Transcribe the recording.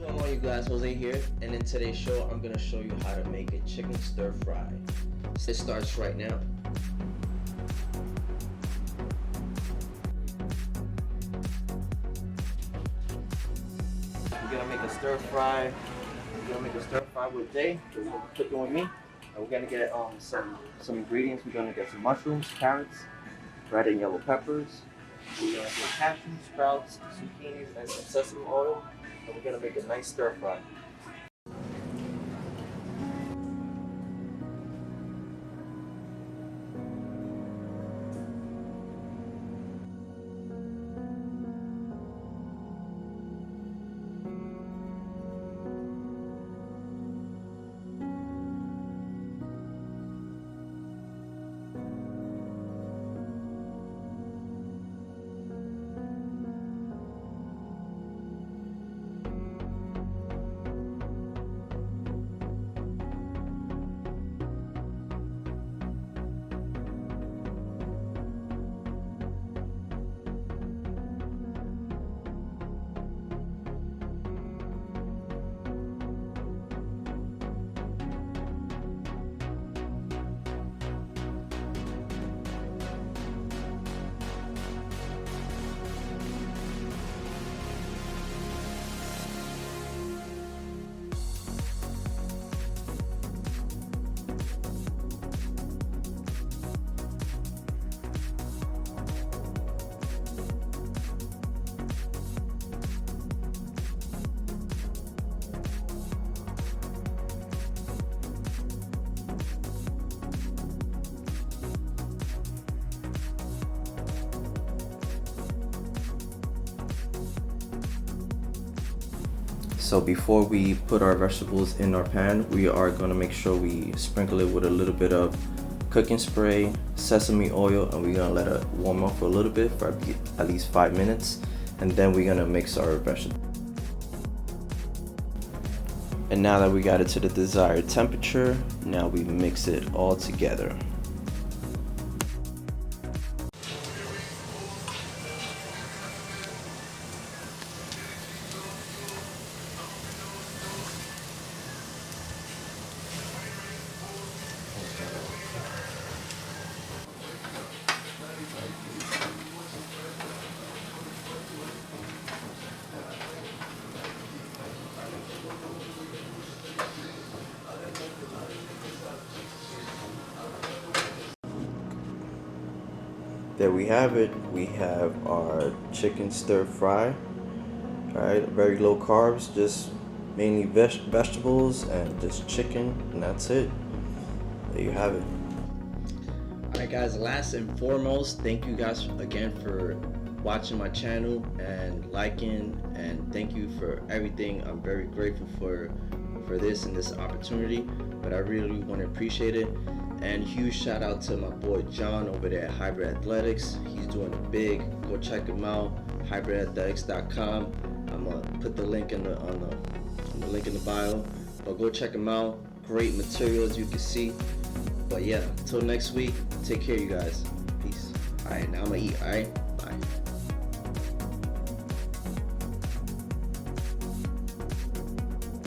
What's going on, you guys? Jose here, and in today's show I'm going to show you how to make a chicken stir fry. It starts right now. We're going to make a stir fry. We're going to make a stir fry with Jay, because he's cooking with me. And we're going to get some ingredients. We're going to get some mushrooms, carrots, red and yellow peppers. We're going to get cashews, sprouts, zucchinis, and some sesame oil. And we're going to make a nice stir fry. So before we put our vegetables in our pan, we are going to make sure we sprinkle it with a little bit of cooking spray, sesame oil, and we're going to let it warm up for a little bit for at least 5 minutes, and then we're going to mix our vegetables. And now that we got it to the desired temperature, now we mix it all together. There we have it. We have our chicken stir fry. Alright, very low carbs, just mainly vegetables and just chicken, and that's it. There you have it. Alright guys, last and foremost, thank you guys again for watching my channel and liking, and thank you for everything. I'm very grateful for this and this opportunity, but I really want to appreciate it. And huge shout out to my boy John over there at Hybrid Athletics. He's doing it big. Go check him out, hybridathletics.com. I'm gonna put the link in the link in the bio. But go check him out. Great materials, you can see. But yeah, until next week, take care, you guys. Peace. All right, now I'm gonna eat. All right.